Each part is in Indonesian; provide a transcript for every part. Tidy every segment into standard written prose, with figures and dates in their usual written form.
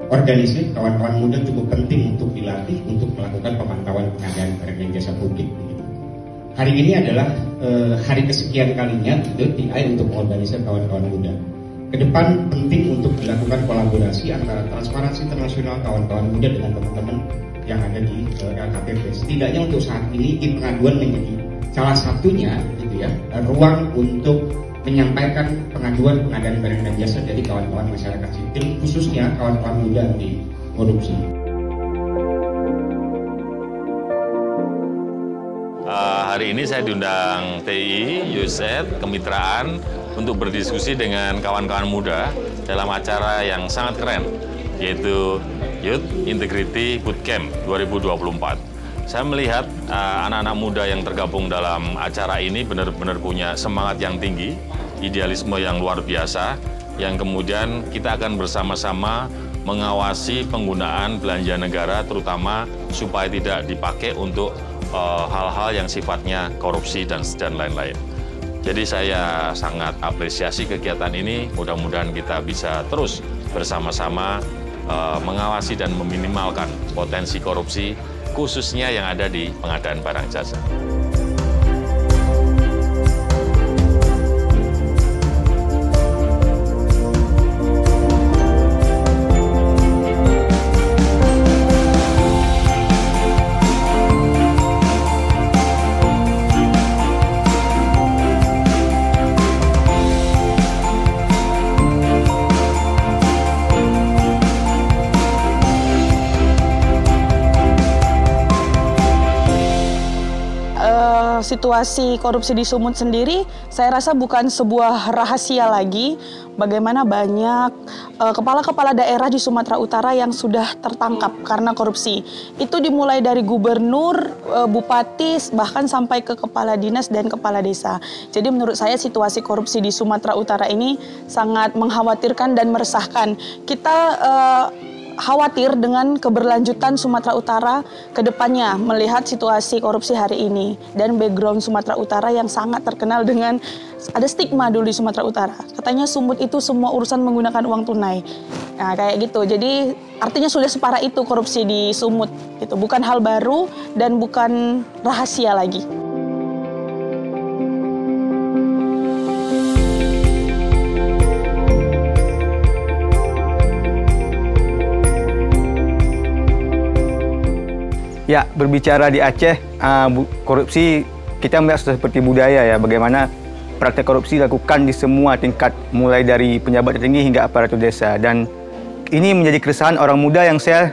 organisir kawan-kawan muda cukup penting untuk dilatih untuk melakukan pemantauan pengadaan barang dan jasa publik. Hari ini adalah hari kesekian kalinya TI untuk mengorganisir kawan-kawan muda. Kedepan penting untuk dilakukan kolaborasi antara Transparansi Internasional kawan-kawan muda dengan teman-teman yang ada di LKPP. Setidaknya untuk saat ini pengaduan menjadi salah satunya, gitu ya, ruang untuk menyampaikan pengaduan pengadaan barang dan jasa dari kawan-kawan masyarakat sipil, khususnya kawan-kawan muda anti korupsi. Hari ini saya diundang TI, USAID, kemitraan untuk berdiskusi dengan kawan-kawan muda dalam acara yang sangat keren, yaitu Youth Integrity Bootcamp 2024. Saya melihat anak-anak muda yang tergabung dalam acara ini benar-benar punya semangat yang tinggi, idealisme yang luar biasa, yang kemudian kita akan bersama-sama mengawasi penggunaan belanja negara, terutama supaya tidak dipakai untuk hal-hal yang sifatnya korupsi dan lain-lain. Jadi saya sangat apresiasi kegiatan ini, mudah-mudahan kita bisa terus bersama-sama mengawasi dan meminimalkan potensi korupsi, khususnya yang ada di pengadaan barang jasa. Situasi korupsi di Sumut sendiri, saya rasa bukan sebuah rahasia lagi bagaimana banyak kepala-kepala daerah di Sumatera Utara yang sudah tertangkap karena korupsi. Itu dimulai dari gubernur, bupati, bahkan sampai ke kepala dinas dan kepala desa. Jadi menurut saya situasi korupsi di Sumatera Utara ini sangat mengkhawatirkan dan meresahkan. Kita khawatir dengan keberlanjutan Sumatera Utara ke depannya melihat situasi korupsi hari ini dan background Sumatera Utara yang sangat terkenal dengan ada stigma dulu di Sumatera Utara. Katanya Sumut itu semua urusan menggunakan uang tunai. Nah, kayak gitu. Jadi artinya sudah separah itu korupsi di Sumut gitu. Bukan hal baru dan bukan rahasia lagi. Ya, berbicara di Aceh, korupsi kita melihat sudah seperti budaya ya, bagaimana praktek korupsi dilakukan di semua tingkat, mulai dari pejabat tertinggi hingga aparatur desa. Dan ini menjadi keresahan orang muda yang saya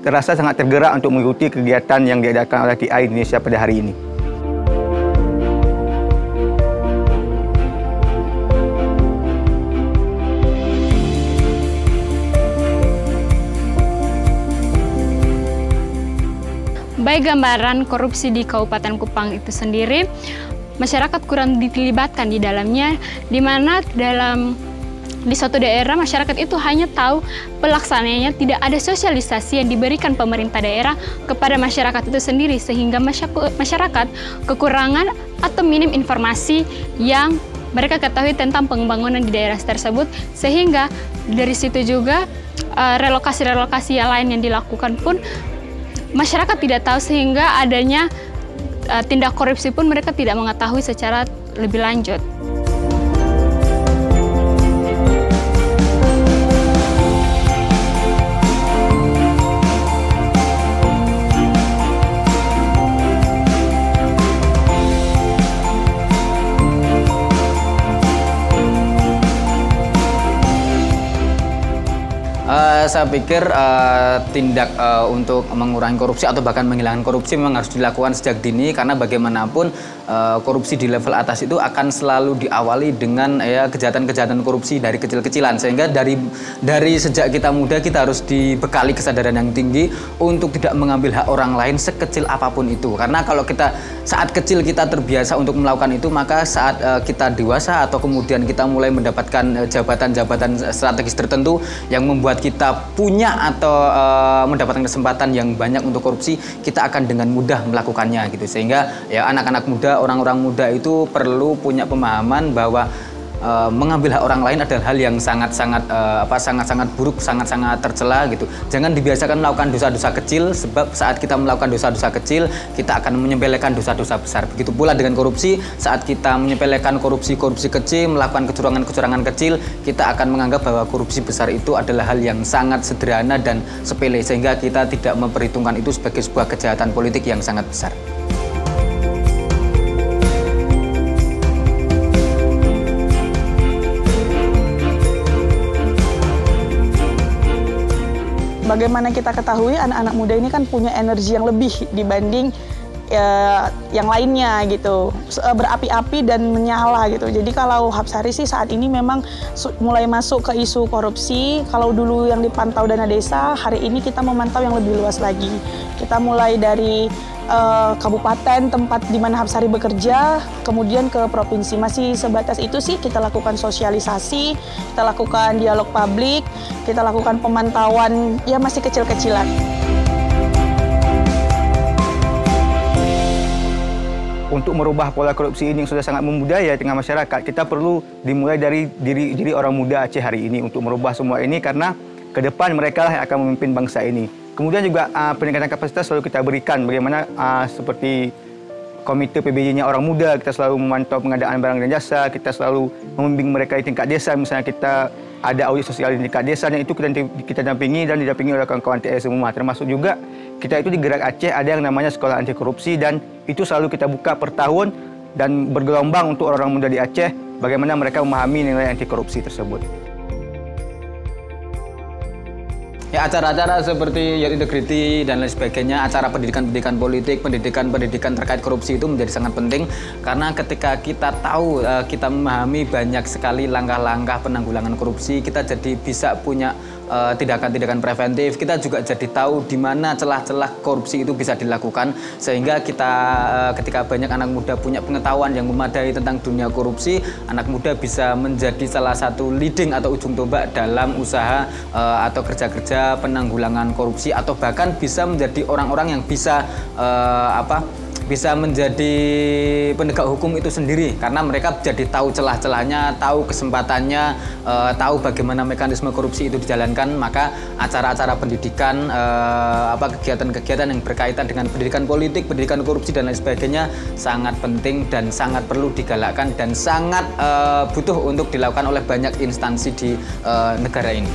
terasa sangat tergerak untuk mengikuti kegiatan yang diadakan oleh TI Indonesia pada hari ini. Baik gambaran korupsi di Kabupaten Kupang itu sendiri, masyarakat kurang dilibatkan di dalamnya, di mana di suatu daerah masyarakat itu hanya tahu pelaksananya, tidak ada sosialisasi yang diberikan pemerintah daerah kepada masyarakat itu sendiri, sehingga masyarakat kekurangan atau minim informasi yang mereka ketahui tentang pembangunan di daerah tersebut, sehingga dari situ juga relokasi-relokasi yang lain yang dilakukan pun masyarakat tidak tahu, sehingga adanya tindak korupsi pun mereka tidak mengetahui secara lebih lanjut. Saya pikir tindak untuk mengurangi korupsi atau bahkan menghilangkan korupsi memang harus dilakukan sejak dini, karena bagaimanapun korupsi di level atas itu akan selalu diawali dengan kejahatan-kejahatan korupsi dari kecil-kecilan, sehingga dari sejak kita muda kita harus dibekali kesadaran yang tinggi untuk tidak mengambil hak orang lain sekecil apapun itu, karena kalau kita saat kecil kita terbiasa untuk melakukan itu, maka saat kita dewasa atau kemudian kita mulai mendapatkan jabatan-jabatan strategis tertentu yang membuat kita punya atau mendapatkan kesempatan yang banyak untuk korupsi, kita akan dengan mudah melakukannya gitu. Sehingga ya anak-anak muda, orang-orang muda itu perlu punya pemahaman bahwa mengambil hak orang lain adalah hal yang sangat-sangat buruk, sangat-sangat tercela gitu. Jangan dibiasakan melakukan dosa-dosa kecil, sebab saat kita melakukan dosa-dosa kecil kita akan menyepelekan dosa-dosa besar. Begitu pula dengan korupsi, saat kita menyepelekan korupsi kecil, melakukan kecurangan kecil, kita akan menganggap bahwa korupsi besar itu adalah hal yang sangat sederhana dan sepele, sehingga kita tidak memperhitungkan itu sebagai sebuah kejahatan politik yang sangat besar. Bagaimana kita ketahui anak-anak muda ini kan punya energi yang lebih dibanding yang lainnya gitu, berapi-api dan menyala gitu. Jadi kalau Hapsari sih saat ini memang mulai masuk ke isu korupsi. Kalau dulu yang dipantau dana desa, hari ini kita memantau yang lebih luas lagi. Kita mulai dari kabupaten tempat di mana Hapsari bekerja, kemudian ke provinsi. Masih sebatas itu sih, kita lakukan sosialisasi, kita lakukan dialog publik, kita lakukan pemantauan, ya masih kecil-kecilan. Untuk merubah pola korupsi ini yang sudah sangat membudaya di tengah masyarakat, kita perlu dimulai dari diri orang muda Aceh hari ini untuk merubah semua ini, karena ke depan mereka lah yang akan memimpin bangsa ini. Kemudian juga peningkatan kapasitas selalu kita berikan, bagaimana seperti komite PBJ-nya orang muda, kita selalu memantau pengadaan barang dan jasa, kita selalu membimbing mereka di tingkat desa. Misalnya kita ada audit sosial di tingkat desa, dan itu kita dampingi dan didampingi oleh kawan-kawan TS semua. Termasuk juga kita itu di Gerak Aceh ada yang namanya sekolah anti korupsi, dan itu selalu kita buka per tahun dan bergelombang untuk orang muda di Aceh, bagaimana mereka memahami nilai anti korupsi tersebut. Ya, acara-acara seperti Youth Integrity dan lain sebagainya, acara pendidikan-pendidikan politik, pendidikan terkait korupsi itu menjadi sangat penting, karena ketika kita tahu, kita memahami banyak sekali langkah-langkah penanggulangan korupsi, kita jadi bisa punya tindakan-tindakan preventif. Kita juga jadi tahu di mana celah-celah korupsi itu bisa dilakukan, sehingga kita ketika banyak anak muda punya pengetahuan yang memadai tentang dunia korupsi, anak muda bisa menjadi salah satu leading atau ujung tombak dalam usaha atau kerja-kerja penanggulangan korupsi, atau bahkan bisa menjadi orang-orang yang bisa bisa menjadi penegak hukum itu sendiri, karena mereka jadi tahu celah-celahnya, tahu kesempatannya, tahu bagaimana mekanisme korupsi itu dijalankan. Maka acara-acara pendidikan, kegiatan-kegiatan yang berkaitan dengan pendidikan politik, pendidikan korupsi dan lain sebagainya sangat penting dan sangat perlu digalakkan dan sangat butuh untuk dilakukan oleh banyak instansi di negara ini.